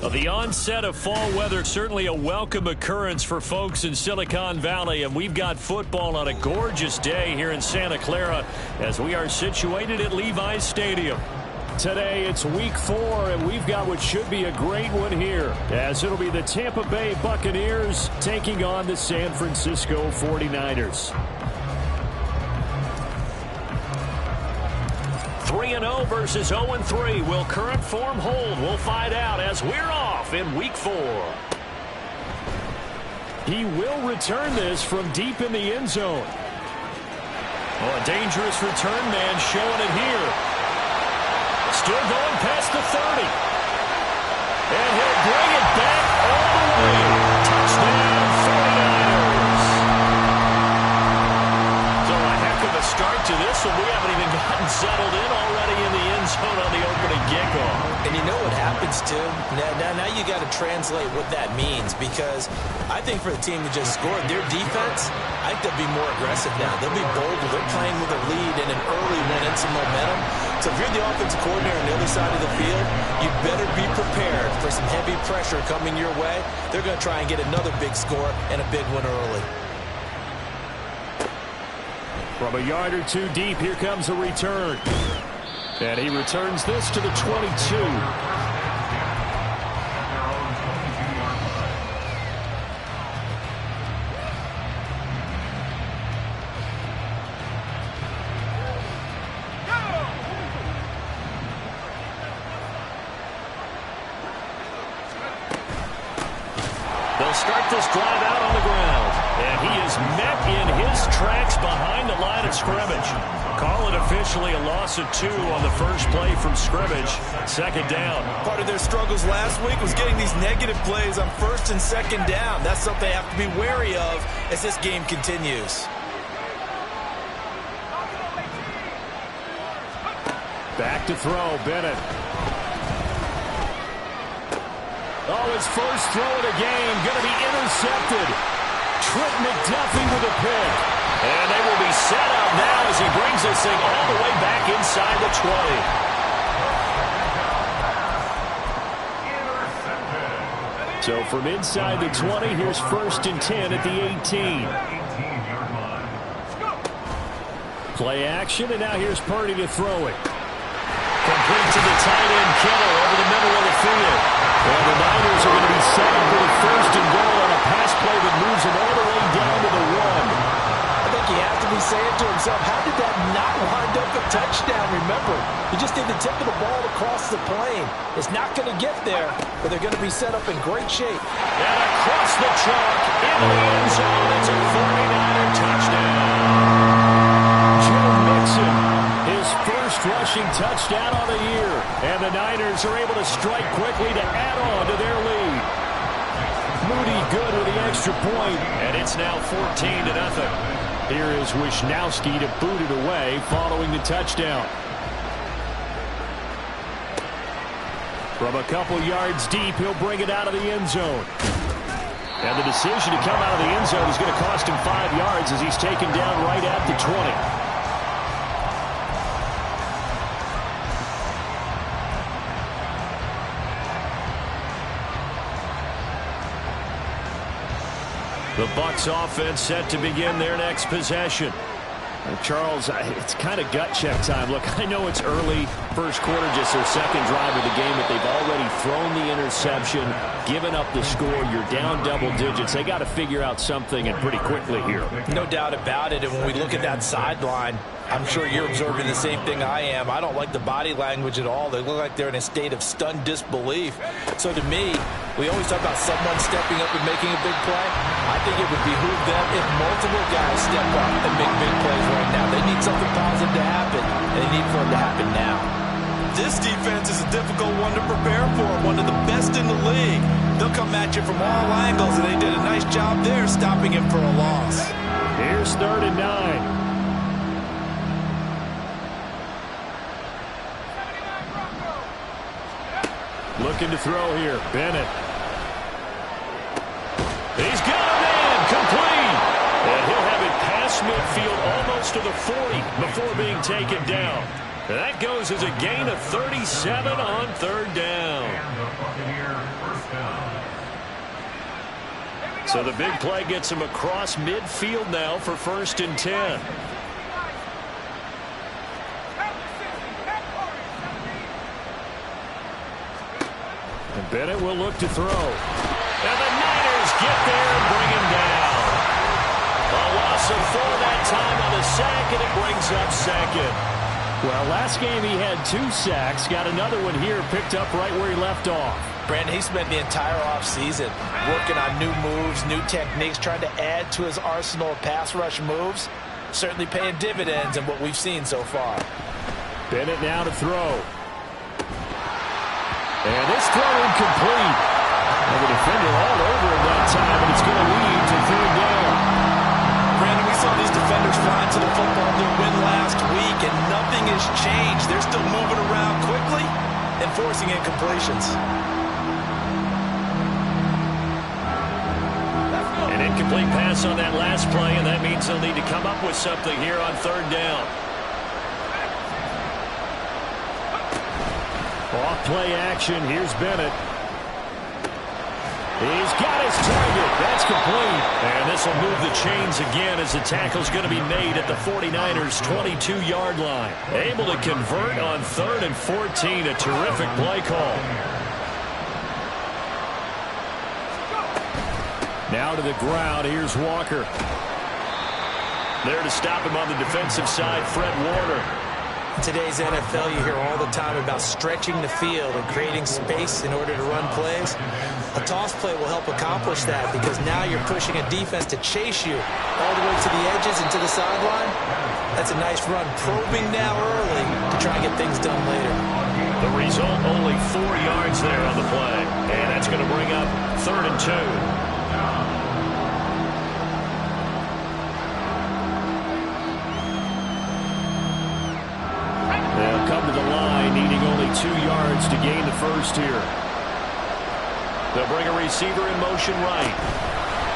The onset of fall weather, certainly a welcome occurrence for folks in Silicon Valley, and we've got football on a gorgeous day here in Santa Clara as we are situated at Levi's Stadium. Today it's week 4, and we've got what should be a great one here, as it'll be the Tampa Bay Buccaneers taking on the San Francisco 49ers. 3-0 versus 0-3. Will current form hold? We'll find out as we're off in week 4. He will return this from deep in the end zone. Oh, a dangerous return man showing it here. Still going past the 30. And he'll bring it back all the way. Touchdown 49ers. So a heck of a start to this one. We haven't even gotten settled in already in the end zone on the opening kickoff. And you know what happens, too? Now you got to translate what that means, because I think for the team that just scored, their defense, I think they'll be more aggressive now. They'll be bolder. They're playing with a lead and an early win and some momentum. So if you're the offensive coordinator on the other side of the field, you better be prepared for some heavy pressure coming your way. They're going to try and get another big score and a big one early. From a yard or two deep, here comes a return. And he returns this to the 22. They'll start this drive out on the ground. And he is met in his tracks behind the line of scrimmage. Call it officially a loss of 2 on the first play from scrimmage. Second down. Part of their struggles last week was getting these negative plays on first and second down. That's something they have to be wary of as this game continues. Back to throw, Bennett. Oh, his first throw of the game going to be intercepted. Trent McDuffie with a pick. And they will be set up now as he brings this thing all the way back inside the 20. So from inside the 20, here's 1st and 10 at the 18. Play action, and now here's Purdy to throw it. Complete to the tight end, Kittle, over the middle of the field. And the Niners are going to be set up with a 1st and goal on a pass play that moves them all the way down to the 1. I think he has to be saying to himself, how did that not wind up a touchdown? Remember, he just did the tip of the ball across the plane. It's not going to get there, but they're going to be set up in great shape. And across the chalk, into the end zone, it's a 49er touchdown. Joe Mixon, his first rushing touchdown of the year. And the Niners are able to strike quickly to add on to their lead. Moody good with the extra point, and it's now 14-0. Here is Wisnowski to boot it away following the touchdown. From a couple yards deep, he'll bring it out of the end zone. And the decision to come out of the end zone is going to cost him 5 yards as he's taken down right at the 20. The Bucs offense set to begin their next possession. Charles, it's kind of gut check time. Look, I know it's early, first quarter, just their second drive of the game, but they've already thrown the interception, given up the score. You're down double digits. They got to figure out something, and pretty quickly here. No doubt about it. And when we look at that sideline, I'm sure you're observing the same thing I am. I don't like the body language at all. They look like they're in a state of stunned disbelief. So to me, we always talk about someone stepping up and making a big play. I think it would behoove them if multiple guys step up and make big plays right now. They need something positive to happen, and they need for it to happen now. This defense is a difficult one to prepare for, one of the best in the league. They'll come at you from all angles, and they did a nice job there stopping him for a loss. Here's 3rd and 9. Looking to throw here. Bennett. He's got a man. Complete. And he'll have it past midfield almost to the 40 before being taken down. That goes as a gain of 37 on third down. So the big play gets him across midfield now for 1st and 10. And Bennett will look to throw. And the Niners get there and bring him down. A loss of 4 that time on the sack, and it brings up 2nd. Well, last game he had 2 sacks. Got another one here, picked up right where he left off. Brandon, he spent the entire offseason working on new moves, new techniques, trying to add to his arsenal of pass rush moves. Certainly paying dividends in what we've seen so far. Bennett now to throw. And this throw incomplete. And the defender all over him that time, and it's going to lead to 3rd down. Brandon, we saw these defenders flying to the football in their win last week, and nothing has changed. They're still moving around quickly and forcing incompletions. An incomplete pass on that last play, and that means they'll need to come up with something here on 3rd down. Off play action. Here's Bennett. He's got his target. That's complete. And this will move the chains again as the tackle's going to be made at the 49ers' 22-yard line. Able to convert on 3rd and 14. A terrific play call. Now to the ground. Here's Walker. There to stop him on the defensive side, Fred Warner. Today's NFL, you hear all the time about stretching the field and creating space in order to run plays. A toss play will help accomplish that because now you're pushing a defense to chase you all the way to the edges and to the sideline. That's a nice run, probing now early to try and get things done later. The result, only 4 yards there on the play. And that's going to bring up 3rd and 2. They'll come to the line, needing only 2 yards to gain the first here. They'll bring a receiver in motion right.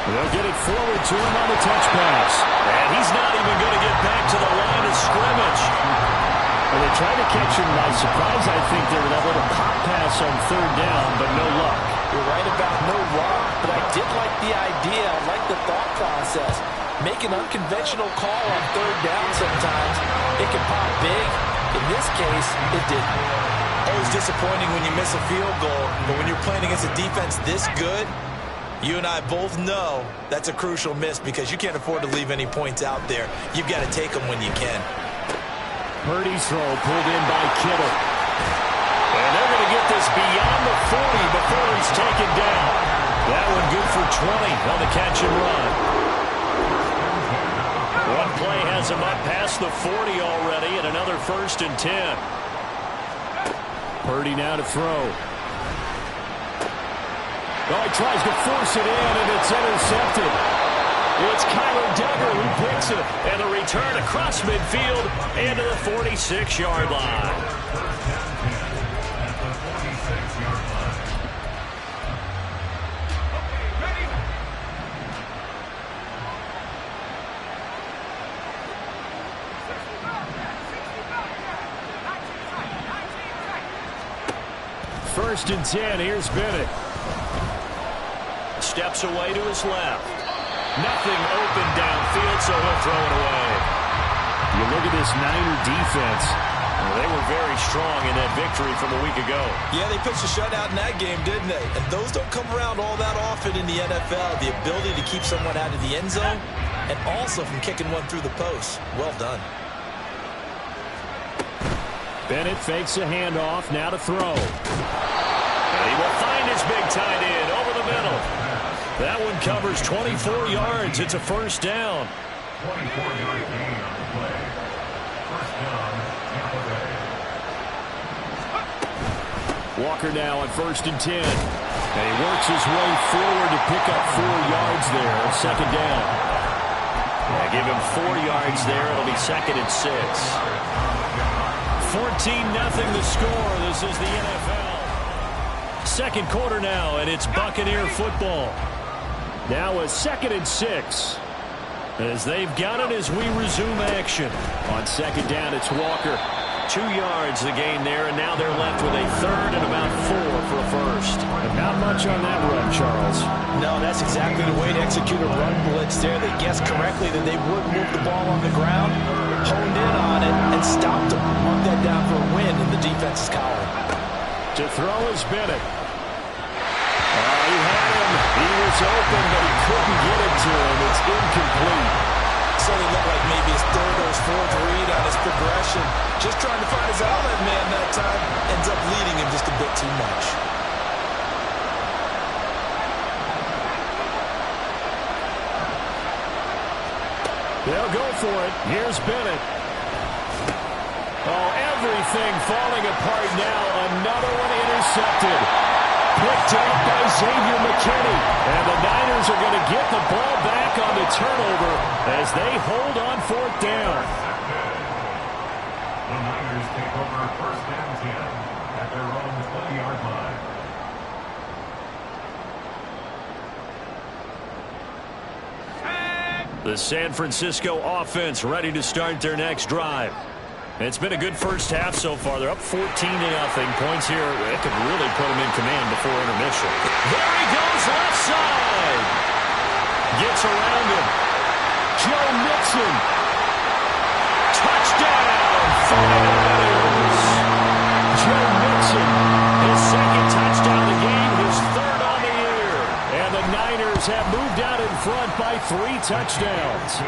They'll get it forward to him on the touch pass. And he's not even going to get back to the line of scrimmage. And they tried to catch him by surprise, I think, there with that little pop pass on 3rd down, but no luck. You're right about no luck, but I did like the idea. I like the thought process. Make an unconventional call on 3rd down sometimes. It can pop big. In this case, it didn't. Always disappointing when you miss a field goal, but when you're playing against a defense this good, you and I both know that's a crucial miss because you can't afford to leave any points out there. You've got to take them when you can. Purdy's throw pulled in by Kittle. And they're going to get this beyond the 40 before he's taken down. That one good for 20 on the catch and run. One play has him up past the 40 already, and another 1st and 10. Purdy now to throw. Oh, he tries to force it in, and it's intercepted. It's Kyler Duggar who picks it, and a return across midfield into the 46-yard line. First and 10, here's Bennett. Steps away to his left. Nothing open downfield, so he'll throw it away. You look at this Niner defense. They were very strong in that victory from a week ago. Yeah, they pitched a shutout in that game, didn't they? And those don't come around all that often in the NFL. The ability to keep someone out of the end zone and also from kicking one through the post. Well done. Bennett fakes a handoff, now to throw. And he will find his big tight end over the middle. That one covers 24 yards. It's a 1st down. 24-yard gain on the play. 1st down, Tampa Bay. Walker now on 1st and 10. And he works his way forward to pick up 4 yards there. 2nd down. Yeah, give him 4 yards there. It'll be 2nd and 6. 14-0 the score. This is the NFL. 2nd quarter now, and it's Buccaneer football. Now a 2nd and 6. As they've got it as we resume action. On 2nd down, it's Walker. 2 yards the gain there, and now they're left with a third and about 4 for a first. But not much on that run, Charles. No, that's exactly the way to execute a run blitz there. They guessed correctly that they would move the ball on the ground, honed in on it, and stopped them. Mark that down for a win in the defense's column. To throw is Bennett. He had him. He was open, but he couldn't get it to him. It's incomplete. So it looked like maybe his third or his fourth read on his progression. Just trying to find his outlet man that time. Ends up leading him just a bit too much. They'll go for it. Here's Bennett. Oh, everything falling apart now. Another one intercepted. Picked up by Xavier McKinney. And the Niners are going to get the ball back on the turnover as they hold on 4th down. The Niners take over 1st and 10 at their own 20-yard line. The San Francisco offense ready to start their next drive. It's been a good first half so far. They're up 14-0. Points here. It could really put them in command before intermission. There he goes, left side. Gets around him. Joe Mixon. Touchdown, 49ers. Joe Mixon, his second touchdown of the game, his third on the year. And the Niners have moved out in front by 3 touchdowns.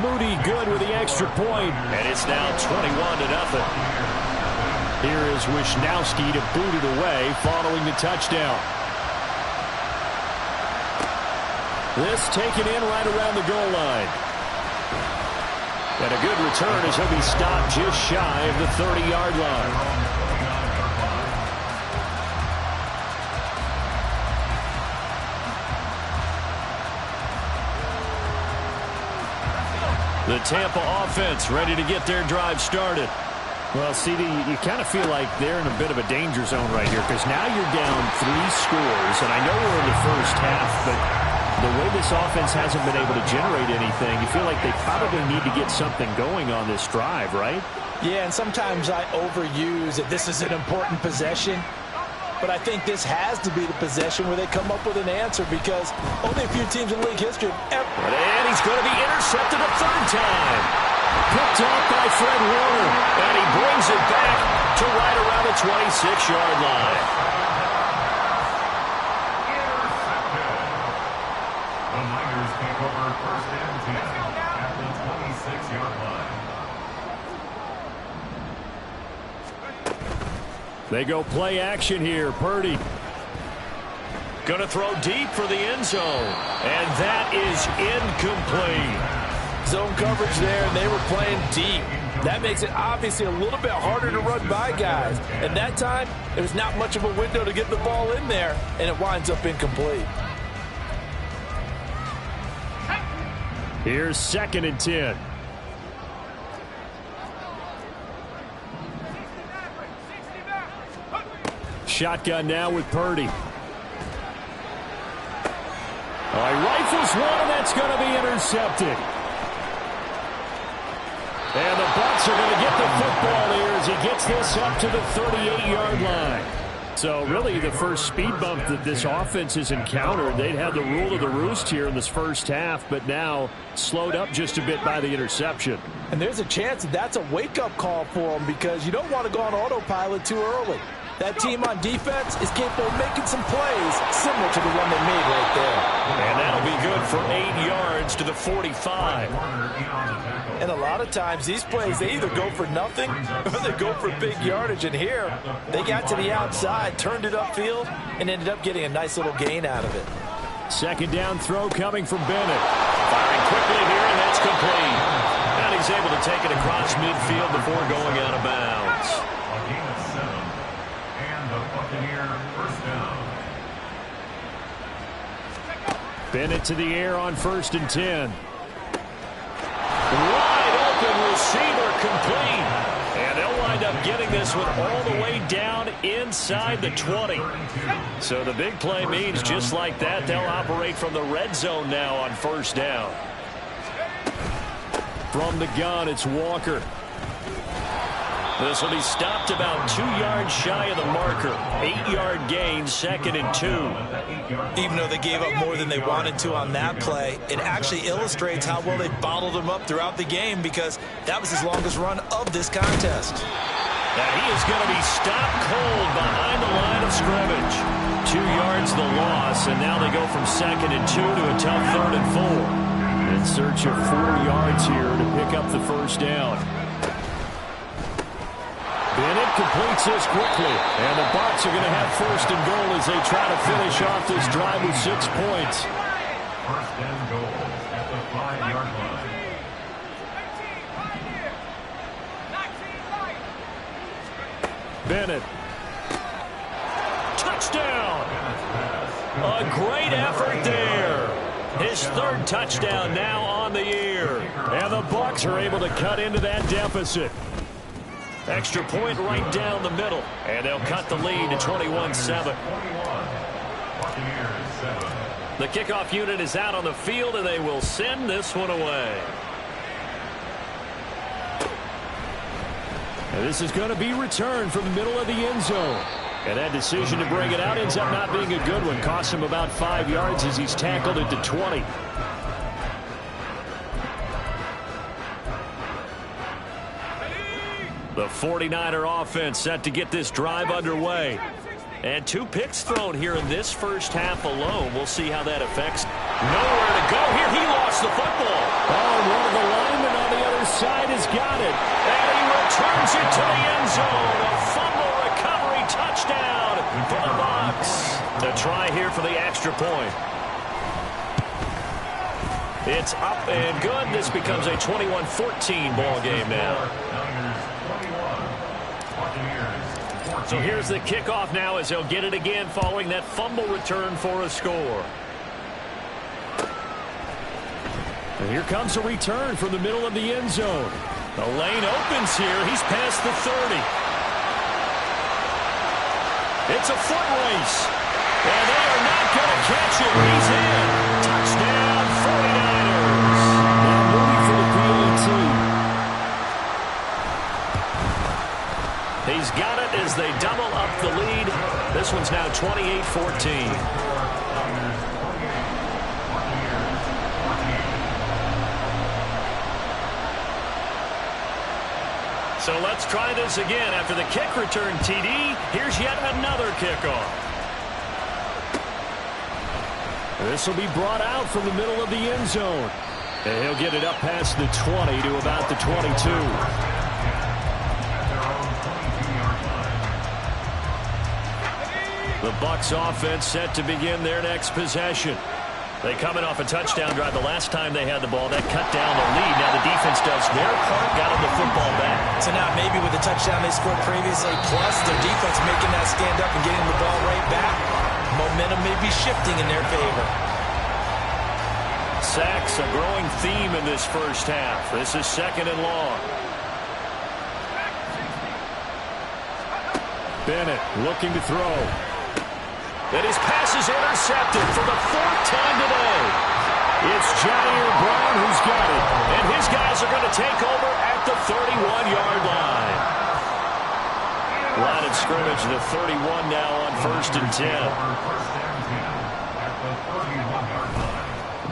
Moody good with the extra point, and it's now 21-0. Here is Wisnowski to boot it away following the touchdown. This taken in right around the goal line. And a good return as he'll be stopped just shy of the 30-yard line. The Tampa offense ready to get their drive started. Well, CD, you kind of feel like they're in a bit of a danger zone right here because now you're down 3 scores, and I know we're in the first half, but the way this offense hasn't been able to generate anything, you feel like they probably need to get something going on this drive, right? Yeah, and sometimes I overuse that this is an important possession. But I think this has to be the possession where they come up with an answer because only a few teams in league history have ever. And he's going to be intercepted a 3rd time. Picked off by Fred Warner. And he brings it back to right around the 26-yard line. The Niners take over 1st and 10 at the 26-yard line. They go play action here. Purdy going to throw deep for the end zone. And that is incomplete. Zone coverage there, and they were playing deep. That makes it obviously a little bit harder to run by guys. And that time, there's not much of a window to get the ball in there, and it winds up incomplete. Here's 2nd and 10. Shotgun now with Purdy. He rifles one, and that's going to be intercepted. And the Bucs are going to get the football here as he gets this up to the 38-yard line. So really the first speed bump that this offense has encountered. They'd had the rule of the roost here in this first half, but now slowed up just a bit by the interception. And there's a chance that that's a wake-up call for them because you don't want to go on autopilot too early. That team on defense is capable of making some plays similar to the one they made right there. And that'll be good for 8 yards to the 45. And a lot of times these plays, they either go for nothing or they go for big yardage. And here, they got to the outside, turned it upfield, and ended up getting a nice little gain out of it. 2nd down throw coming from Bennett. Firing quickly here, and that's complete. And he's able to take it across midfield before going out of bounds. Bennett to the air on 1st and 10. Wide open receiver complete. And they'll wind up getting this one all the way down inside the 20. So the big play means just like that, they'll operate from the red zone now on 1st down. From the gun, it's Walker. This will be stopped about 2 yards shy of the marker. 8-yard gain, 2nd and 2. Even though they gave up more than they wanted to on that play, it actually illustrates how well they bottled him up throughout the game, because that was his longest run of this contest. Now he is going to be stopped cold behind the line of scrimmage. 2 yards the loss, and now they go from 2nd and 2 to a tough 3rd and 4. In search of 4 yards here to pick up the first down. Bennett completes this quickly, and the Bucs are going to have 1st and goal as they try to finish off this drive with 6 points. 1st and goal at the 5-yard line. Bennett. Touchdown! A great effort there. His 3rd touchdown now on the year. And the Bucs are able to cut into that deficit. Extra point right down the middle. And they'll cut the lead to 21-7. The kickoff unit is out on the field, and they will send this one away. And this is going to be returned from the middle of the end zone. And that decision to bring it out ends up not being a good one. Costs him about 5 yards as he's tackled at the 20. The 49er offense set to get this drive underway. And 2 picks thrown here in this first half alone. We'll see how that affects. Nowhere to go here. He lost the football. Oh, one of the linemen on the other side has got it. And he returns it to the end zone. A fumble recovery touchdown for the Bucs. The try here for the extra point. It's up and good. This becomes a 21-14 ball game now. So here's the kickoff now as they'll get it again following that fumble return for a score. And here comes a return from the middle of the end zone. The lane opens here. He's past the 30. It's a foot race. And they are not going to catch him. He's in. Touchdown, 49ers. Now moving for the PAT. He's got it as they double up the lead. This one's now 28-14. So let's try this again. After the kick return TD, here's yet another kickoff. This will be brought out from the middle of the end zone. And he'll get it up past the 20 to about the 22. The Bucs offense set to begin their next possession. They coming off a touchdown drive the last time they had the ball. That cut down the lead. Now the defense does their part, got them the football back. So now maybe with the touchdown they scored previously, plus their defense making that stand up and getting the ball right back, momentum may be shifting in their favor. Sacks, a growing theme in this first half. This is 2nd and long. Bennett looking to throw. And his pass is intercepted for the 4th time today. It's Jair Brown who's got it. And his guys are going to take over at the 31-yard line. Line of scrimmage, the 31 now on 1st and 10.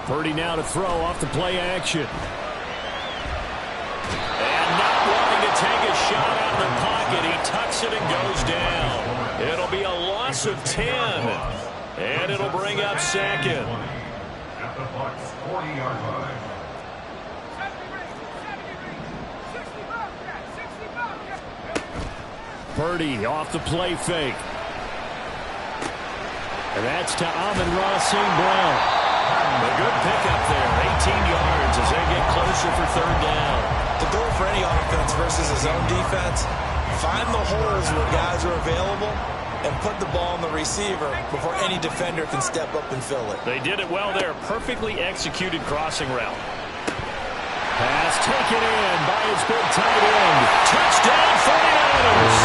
Purdy now to throw off the play action. And not wanting to take a shot out of the pocket, he tucks it and goes down. It'll be a loss of 10. And it'll bring up 2nd. At the Bucs 40-yard line. Purdy off the play fake. And that's to Amon-Ra St. Brown. A good pickup there. 18 yards as they get closer for 3rd down. The goal for any offense versus his own defense, find the holes where guys are available and put the ball on the receiver before any defender can step up and fill it. They did it well there. Perfectly executed crossing route. Pass taken in by his big tight end. Touchdown 49ers.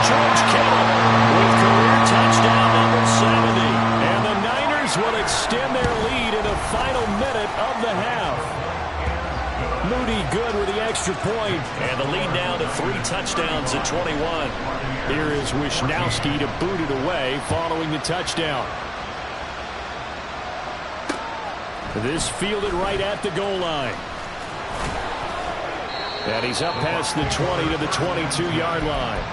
George Kittle with career touchdown number 70. And the Niners will extend their lead in the final minute of the half. Moody good with the extra point, and the lead now to 3 touchdowns at 21. Here is Wisnowski to boot it away following the touchdown. This fielded right at the goal line. And he's up past the 20 to the 22-yard line.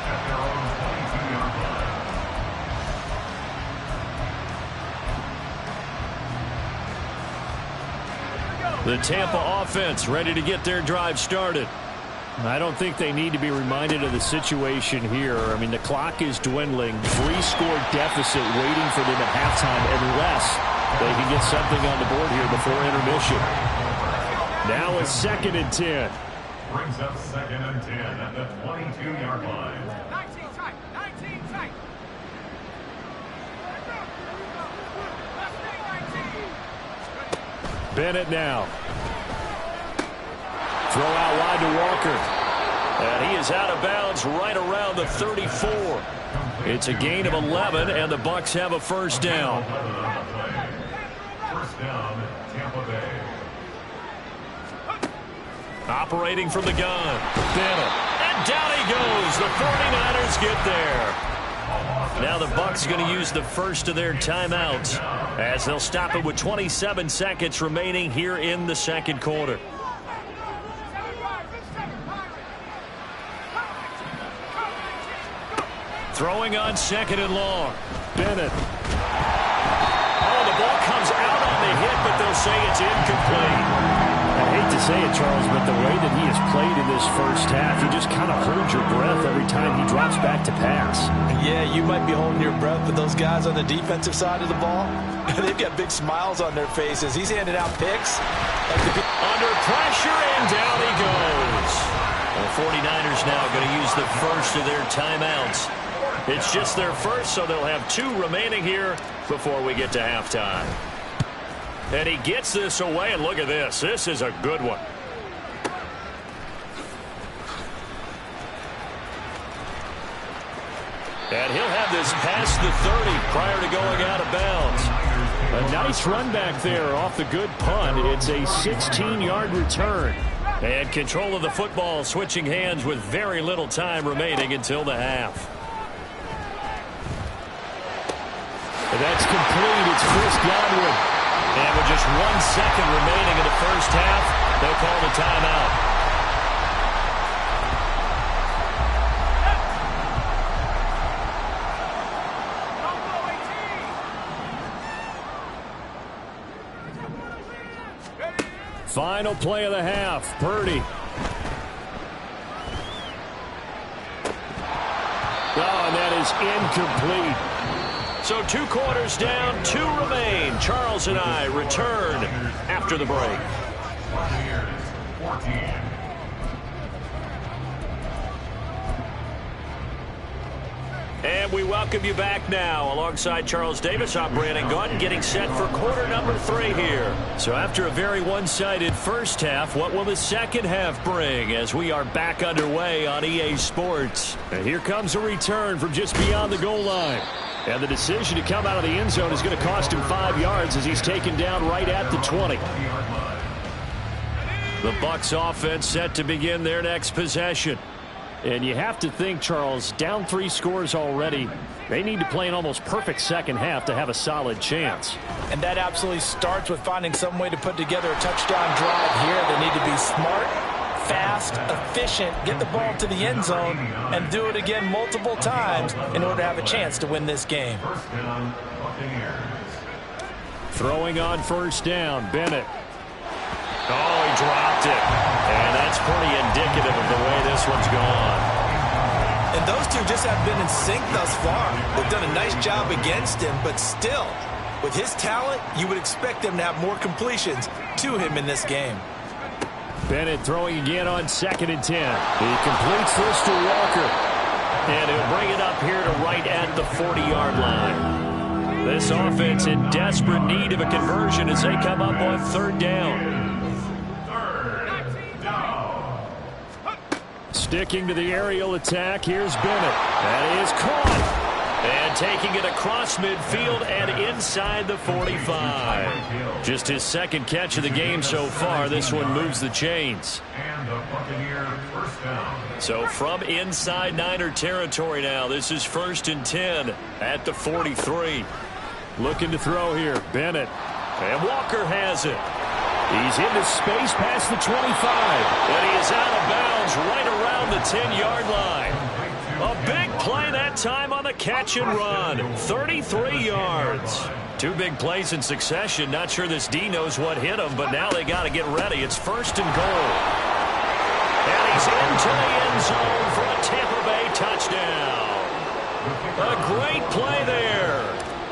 The Tampa offense ready to get their drive started. I don't think they need to be reminded of the situation here. I mean, the clock is dwindling. 3-score deficit waiting for them at halftime unless they can get something on the board here before intermission. Now a 2nd and 10. Brings up 2nd and 10 at the 22-yard line. 19 tight, 19 tight. Bennett now. Throw out wide to Walker. And he is out of bounds right around the 34. It's a gain of 11, and the Bucs have a first down. First down, Tampa Bay. Operating from the gun. Bennett. And down he goes. The 49ers get there. Now the Bucs are going to use the first of their timeouts as they'll stop it with 27 seconds remaining here in the second quarter. Throwing on 2nd and long. Bennett. Oh, the ball comes out on the hit, but they'll say it's incomplete. I hate to say it, Charles, but the way that he has played in this first half, you just kind of hold your breath every time he drops back to pass. Yeah, you might be holding your breath, but those guys on the defensive side of the ball, they've got big smiles on their faces. He's handing out picks. Under pressure, and down he goes. The 49ers now going to use the first of their timeouts. It's just their first, so they'll have 2 remaining here before we get to halftime. And he gets this away, and look at this. This is a good one. And he'll have this past the 30 prior to going out of bounds. A nice run back there off the good punt. It's a 16-yard return. And control of the football switching hands with very little time remaining until the half. And that's complete. It's Chris Godwin. And with just 1 second remaining in the first half, they'll call the timeout. Final play of the half. Purdy. Oh, and that is incomplete. So 2 quarters down, 2 remain. Charles and I return after the break. 14. And we welcome you back now. Alongside Charles Davis, I'm Brandon Gaudin, getting set for quarter number 3 here. So after a very one-sided first half, what will the second half bring as we are back underway on EA Sports? And here comes a return from just beyond the goal line. And the decision to come out of the end zone is going to cost him 5 yards as he's taken down right at the 20. The Bucs offense set to begin their next possession. And you have to think, Charles, down 3 scores already. They need to play an almost perfect second half to have a solid chance. And that absolutely starts with finding some way to put together a touchdown drive here. They need to be smart, fast, efficient, get the ball to the end zone, and do it again multiple times in order to have a chance to win this game. First down, Buccaneers. Throwing on first down, Bennett. Oh, he dropped it. And that's pretty indicative of the way this one's gone. And those two just have been in sync thus far. They've done a nice job against him, but still, with his talent, you would expect them to have more completions to him in this game. Bennett throwing again on 2nd and 10. He completes this to Walker. And he'll bring it up here to right at the 40-yard line. This offense in desperate need of a conversion as they come up on 3rd down. Sticking to the aerial attack, here's Bennett. That is caught. And taking it across midfield and inside the 45. Just his second catch of the game so far. This one moves the chains. And the Buccaneer first down. So from inside Niner territory now, this is 1st and 10 at the 43. Looking to throw here, Bennett. And Walker has it. He's into space past the 25. And he is out of bounds right around the 10-yard line. A big play that time on the catch and run. 33 yards. Two big plays in succession. Not sure this D knows what hit him, but now they got to get ready. It's 1st and goal. And he's into the end zone for a Tampa Bay touchdown. A great play there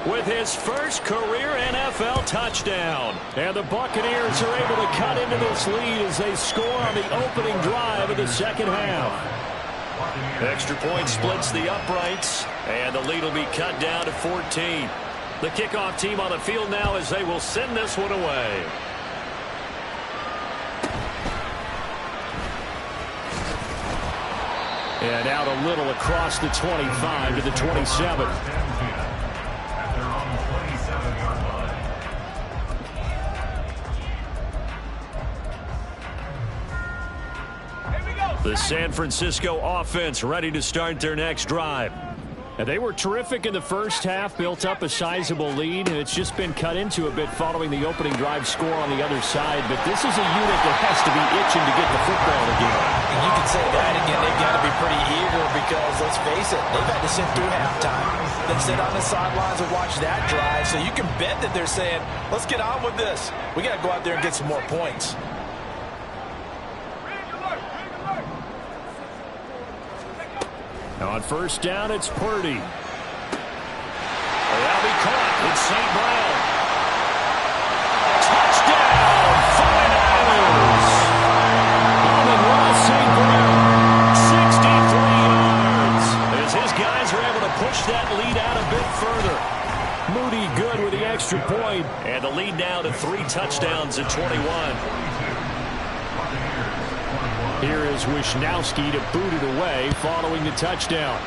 with his first career NFL touchdown. And the Buccaneers are able to cut into this lead as they score on the opening drive of the second half. Extra point splits the uprights, and the lead will be cut down to 14. The kickoff team on the field now as they will send this one away. And out a little across the 25 to the 27. At their own 27-yard line. The San Francisco offense ready to start their next drive. And they were terrific in the first half, built up a sizable lead, and it's just been cut into a bit following the opening drive score on the other side. But this is a unit that has to be itching to get the football again. And you can say that again. They've got to be pretty eager because, let's face it, they've had to sit through halftime, then sit on the sidelines and watch that drive. So you can bet that they're saying, let's get on with this. We got to go out there and get some more points. Now on first down, it's Purdy. That'll be caught. It's St. Brown. Touchdown, 49ers. Amon-Ra St. Brown, 63 yards. As his guys are able to push that lead out a bit further. Moody good with the extra point. And the lead now to 3 touchdowns at 21. Here is Wishnowski to boot it away following the touchdown.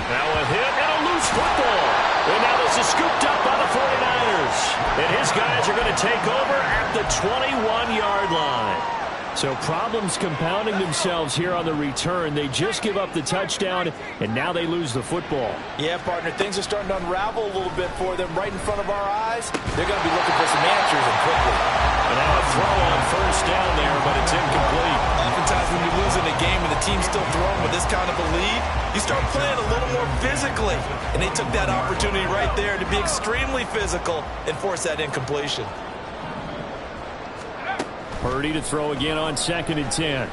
Now a hit and a loose football. And now this is scooped up by the 49ers. And his guys are going to take over at the 21-yard line. So problems compounding themselves here on the return. They just give up the touchdown, and now they lose the football. Yeah, partner, things are starting to unravel a little bit for them right in front of our eyes. They're going to be looking for some answers and quickly. And now a throw on first down there, but it's incomplete. Oftentimes when you're losing a game and the team's still throwing with this kind of a lead, you start playing a little more physically. And they took that opportunity right there to be extremely physical and force that incompletion. Purdy to throw again on 2nd and 10.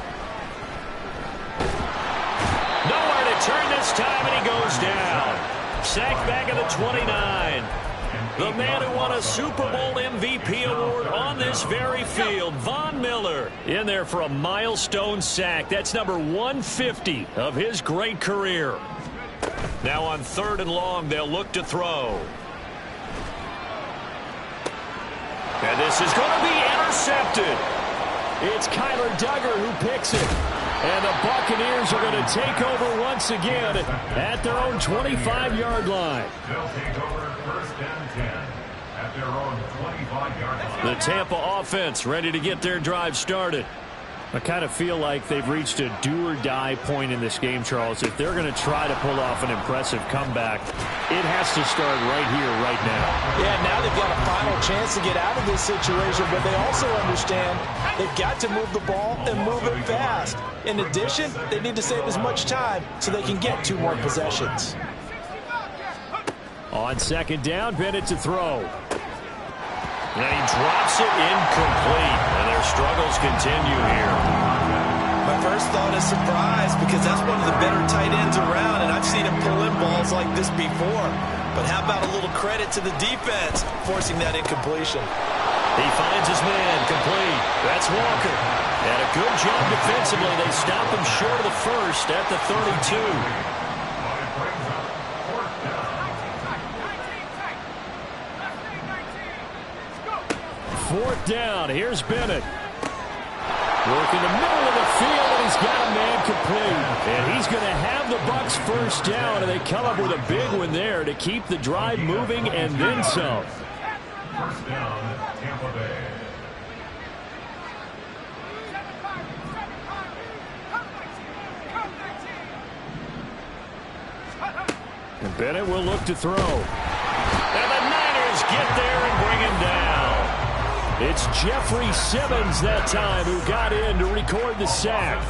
Nowhere to turn this time, and he goes down. Sacked back at the 29. The man who won a Super Bowl MVP award on this very field, Von Miller, in there for a milestone sack. That's number 150 of his great career. Now on 3rd and long, they'll look to throw. And this is going to be intercepted. It's Kyler Duggar who picks it. And the Buccaneers are going to take over once again at their own 25-yard line. They'll take over 1st and 10 at their own 25-yard line. The Tampa offense ready to get their drive started. I kind of feel like they've reached a do-or-die point in this game, Charles. If they're going to try to pull off an impressive comeback, it has to start right here, right now. Yeah, now they've got a final chance to get out of this situation, but they also understand they've got to move the ball and move it fast. In addition, they need to save as much time so they can get 2 more possessions. On 2nd down, Bennett to throw. And he drops it incomplete. And their struggles continue here. My first thought is surprise because that's one of the better tight ends around, and I've seen him pull in balls like this before. But how about a little credit to the defense forcing that incompletion? He finds his man complete. That's Walker. And a good job defensively. They stop him short of the first at the 32. Fourth down. Here's Bennett. Working the middle of the field, and he's got a man complete. And he's going to have the Bucs first down, and they come up with a big one there to keep the drive moving and then some. First down, Tampa Bay. And Bennett will look to throw. And the Niners get there and bring him down. It's Jeffrey Simmons that time who got in to record the sack.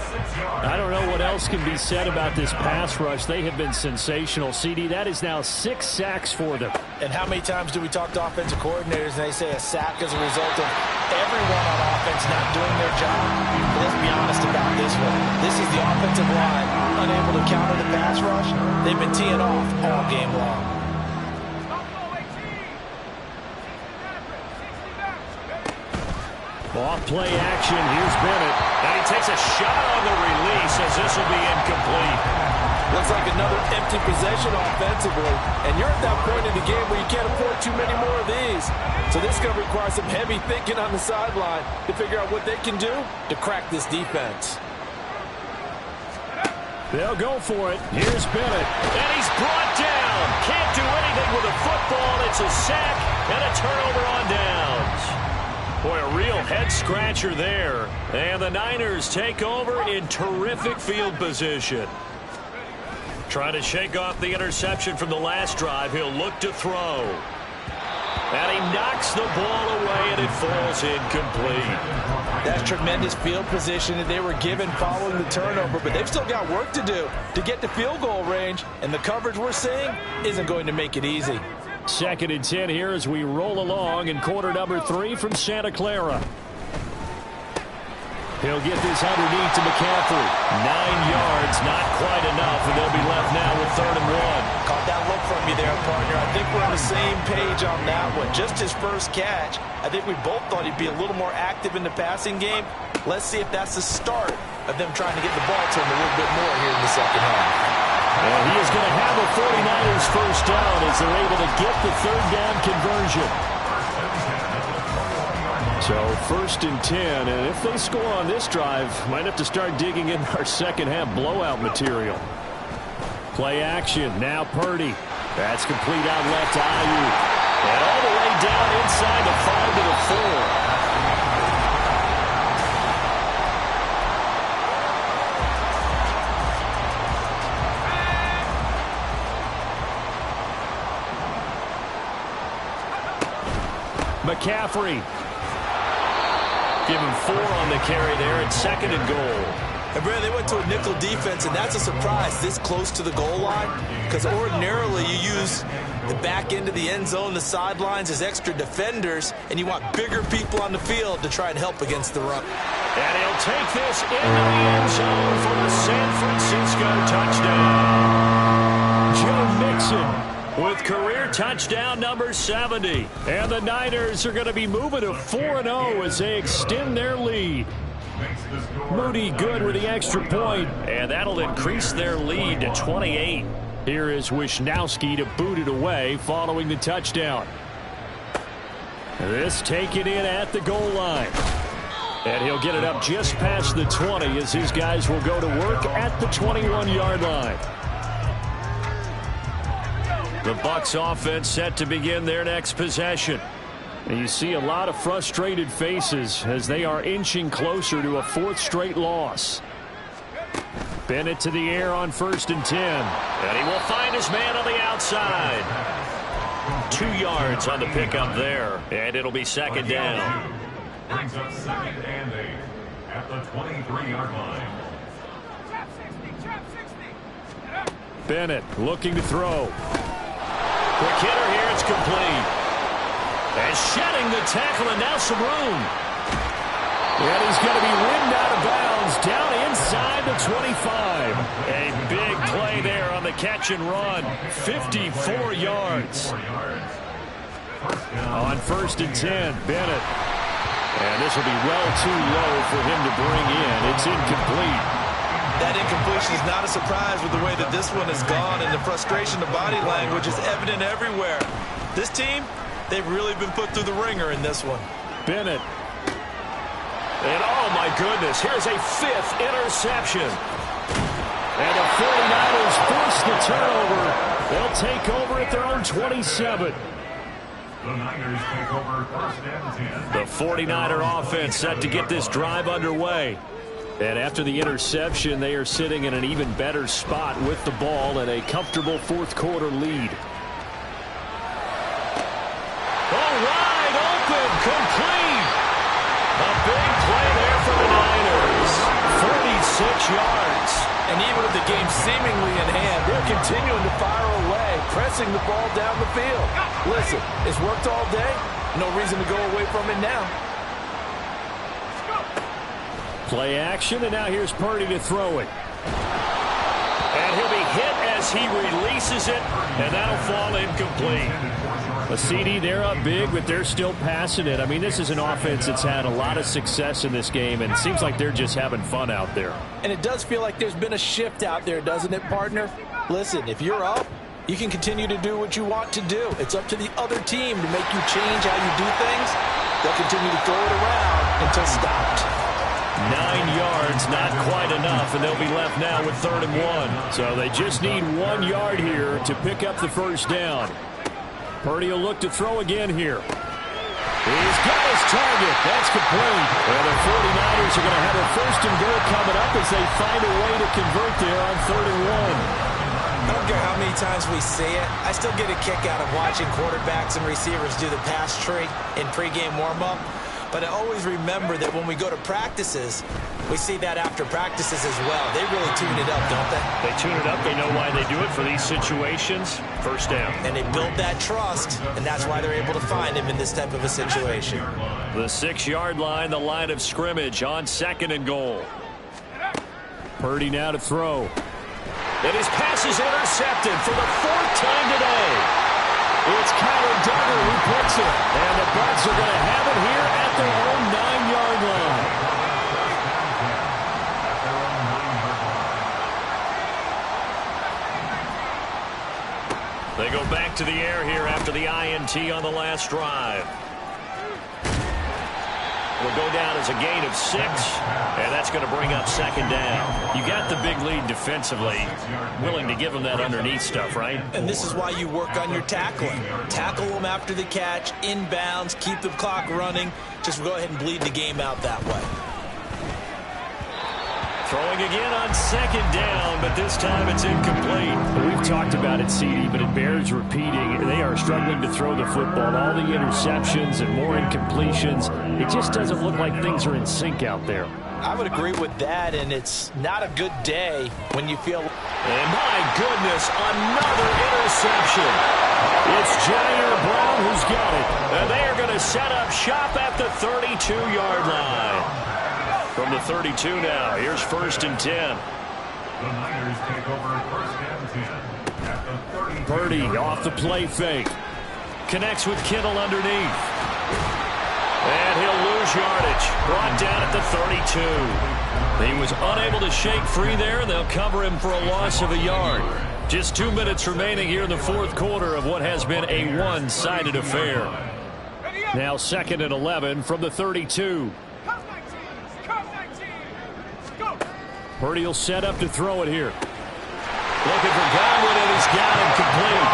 I don't know what else can be said about this pass rush. They have been sensational. CD, that is now 6 sacks for them. And how many times do we talk to offensive coordinators and they say a sack is a result of everyone on offense not doing their job? But let's be honest about this one. This is the offensive line unable to counter the pass rush. They've been teeing off all game long. Off play action. Here's Bennett. And he takes a shot on the release as this will be incomplete. Looks like another empty possession offensively. And you're at that point in the game where you can't afford too many more of these. So this is going to require some heavy thinking on the sideline to figure out what they can do to crack this defense. They'll go for it. Here's Bennett. And he's brought down. Can't do anything with a football. It's a sack and a turnover on downs. Boy, a real head-scratcher there. And the Niners take over in terrific field position. Trying to shake off the interception from the last drive. He'll look to throw. And he knocks the ball away, and it falls incomplete. That's tremendous field position that they were given following the turnover, but they've still got work to do to get to field goal range, and the coverage we're seeing isn't going to make it easy. 2nd and 10 here as we roll along in quarter number 3 from Santa Clara. He'll get this underneath to McCaffrey. 9 yards, not quite enough, and they'll be left now with 3rd and 1. Caught that look from you there, partner. I think we're on the same page on that one. Just his first catch. I think we both thought he'd be a little more active in the passing game. Let's see if that's the start of them trying to get the ball to him a little bit more here in the second half. And he is going to have a 49ers first down as they're able to get the 3rd down conversion. So 1st and 10, and if they score on this drive, might have to start digging in our second half blowout material. Play action, now Purdy. That's complete out left to Ayuk. And all the way down inside the 5 to the 4. McCaffrey. Give him 4 on the carry there, and 2nd and goal. And Brad, they went to a nickel defense, and that's a surprise this close to the goal line, because ordinarily you use the back end of the end zone, the sidelines as extra defenders, and you want bigger people on the field to try and help against the run. And he'll take this into the end zone for the San Francisco touchdown. Joe Mixon with career touchdown number 70. And the Niners are going to be moving to 4-0 as they extend their lead. Moody good with the extra point, and that'll increase their lead to 28. Here is Wisnowski to boot it away following the touchdown. This taken in at the goal line. And he'll get it up just past the 20 as his guys will go to work at the 21-yard line. The Bucs offense set to begin their next possession. And you see a lot of frustrated faces as they are inching closer to a 4th straight loss. Bennett to the air on 1st and 10. And he will find his man on the outside. 2 yards on the pickup there. And it'll be 2nd down. Brings up 2nd and 8 at the 23-yard line. Bennett looking to throw. Quick hitter here, it's complete. And shedding the tackle, and now some room. And he's going to be ridden out of bounds down inside the 25. A big play there on the catch and run. 54 yards. On 1st and 10, Bennett. And this will be well too low for him to bring in. It's incomplete. That incompletion is not a surprise with the way that this one has gone, and the frustration, the body language is evident everywhere. This team, they've really been put through the ringer in this one. Bennett. And oh my goodness. Here's a 5th interception. And the 49ers force the turnover. They'll take over at their own 27. The Niners take over first and 10. The 49er offense set to get this drive underway. And after the interception, they are sitting in an even better spot with the ball and a comfortable fourth-quarter lead. Oh, wide open, complete. A big play there for the Niners. 46 yards. And even with the game seemingly in hand, they're continuing to fire away, pressing the ball down the field. Listen, it's worked all day. No reason to go away from it now. Play action, and now here's Purdy to throw it. And he'll be hit as he releases it, and that'll fall incomplete. A CD, they're up big, but they're still passing it. I mean, this is an offense that's had a lot of success in this game, and it seems like they're just having fun out there. And it does feel like there's been a shift out there, doesn't it, partner? Listen, if you're up, you can continue to do what you want to do. It's up to the other team to make you change how you do things. They'll continue to throw it around until stopped. 9 yards, not quite enough, and they'll be left now with 3rd and 1. So they just need 1 yard here to pick up the first down. Purdy will look to throw again here. He's got his target. That's complete. And the 49ers are going to have a 1st and goal coming up as they find a way to convert there on 3rd and 1. I don't care how many times we see it. I still get a kick out of watching quarterbacks and receivers do the pass tree in pregame warm-up. But I always remember that when we go to practices, we see that after practices as well. They really tune it up, don't they? They tune it up. They know why they do it for these situations. First down. And they build that trust, and that's why they're able to find him in this type of a situation. The 6-yard line, the line of scrimmage on 2nd and goal. Purdy now to throw. And his pass is intercepted for the 4th time today. It's Kyler Duggar who puts it. And the Bucs are going to have it here at their own 9-yard line. They go back to the air here after the INT on the last drive. Will go down as a gain of 6, and that's going to bring up 2nd down. You got the big lead defensively, willing to give them that underneath stuff, right? And this is why you work on your tackling. Tackle them after the catch, inbounds, keep the clock running. Just go ahead and bleed the game out that way. Throwing again on 2nd down, but this time it's incomplete. We've talked about it, CD, but it bears repeating. They are struggling to throw the football. All the interceptions and more incompletions. It just doesn't look like things are in sync out there. I would agree with that, and it's not a good day when you feel... And my goodness, another interception. It's Jair Brown who's got it. And they are going to set up shop at the 32-yard line. From the 32 now, here's 1st and 10. The Niners take over 1st and 10 at the 32. Purdy off the play fake. Connects with Kittle underneath. And he'll lose yardage. Brought down at the 32. He was unable to shake free there, and they'll cover him for a loss of a yard. Just 2 minutes remaining here in the 4th quarter of what has been a one-sided affair. Now 2nd and 11 from the 32. Purdy will set up to throw it here. Looking for Godwin, and he's got him complete.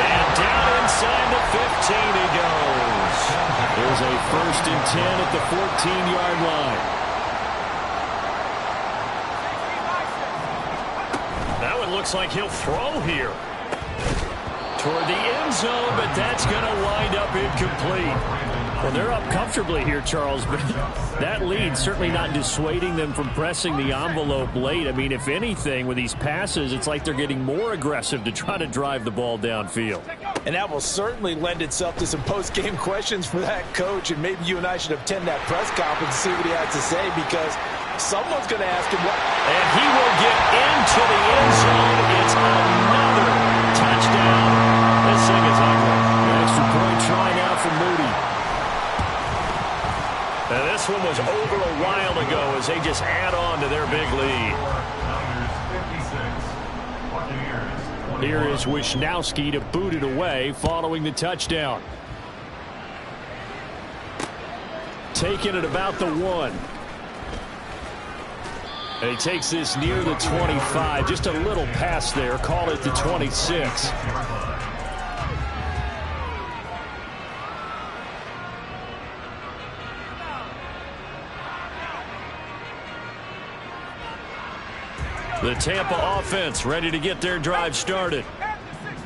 And down inside the 15 he goes. There's a 1st and 10 at the 14-yard line. Now it looks like he'll throw here. Toward the end zone, but that's going to wind up incomplete. Well, they're up comfortably here, Charles, but that lead certainly not dissuading them from pressing the envelope late. I mean, if anything, with these passes, it's like they're getting more aggressive to try to drive the ball downfield. And that will certainly lend itself to some post-game questions for that coach, and maybe you and I should attend that press conference and see what he has to say, because someone's going to ask him what. And he will get into the end zone. It's another touchdown. This thing is ugly. An extra point try now for Moody. And this one was over a while ago as they just add on to their big lead. Here is Wisnowski to boot it away following the touchdown. Taken at about the 1. And he takes this near the 25. Just a little pass there. Call it the 26. The Tampa offense ready to get their drive started.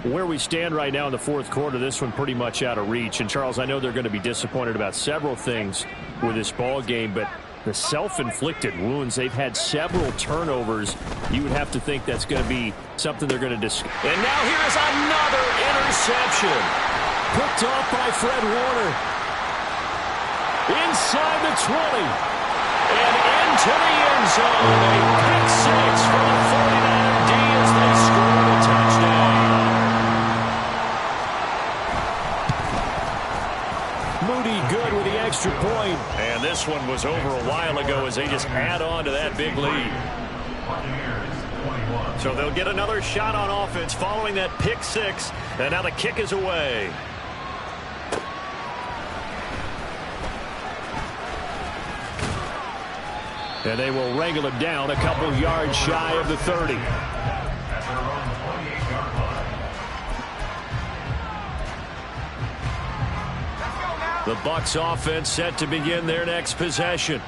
Where we stand right now in the fourth quarter, this one pretty much out of reach. And, Charles, I know they're going to be disappointed about several things with this ball game, but the self-inflicted wounds, they've had several turnovers. You would have to think that's going to be something they're going to discuss. And now here's another interception. Picked off by Fred Warner. Inside the 20. And into the end zone. A pick six for the 49er D as they score the touchdown. Moody good with the extra point. And this one was over a while ago as they just add on to that big lead. So they'll get another shot on offense following that pick six. And now the kick is away. And they will wrangle it down a couple yards shy of the 30. The Bucs offense set to begin their next possession.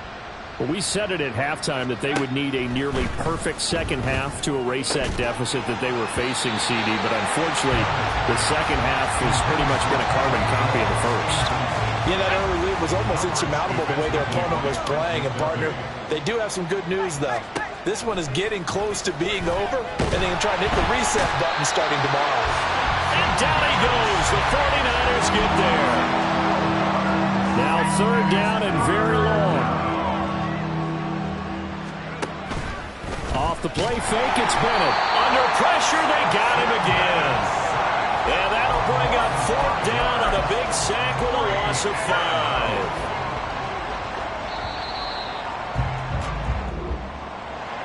Well, we said it at halftime that they would need a nearly perfect second half to erase that deficit that they were facing, CD. But unfortunately, the second half has pretty much been a carbon copy of the first. Yeah, that early lead was almost insurmountable the way their opponent was playing. And, partner, they do have some good news, though. This one is getting close to being over, and they can try and hit the reset button starting tomorrow. And down he goes. The 49ers get there. Now third down and very long. Off the play fake, it's Bennett. Under pressure, they got him again. And that'll bring up fourth down on a big sack with a loss of 5.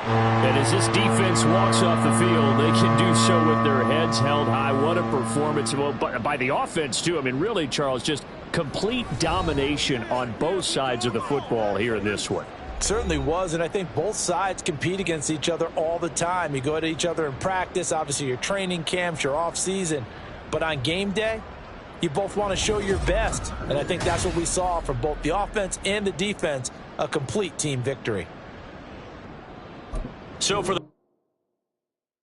And as this defense walks off the field, they can do so with their heads held high. What a performance by the offense, too. I mean, really, Charles, just complete domination on both sides of the football here in this one. Certainly was, and I think both sides compete against each other all the time. You go at each other in practice, obviously your training camps, your off season, but on game day, you both want to show your best, and I think that's what we saw from both the offense and the defense, a complete team victory. So for the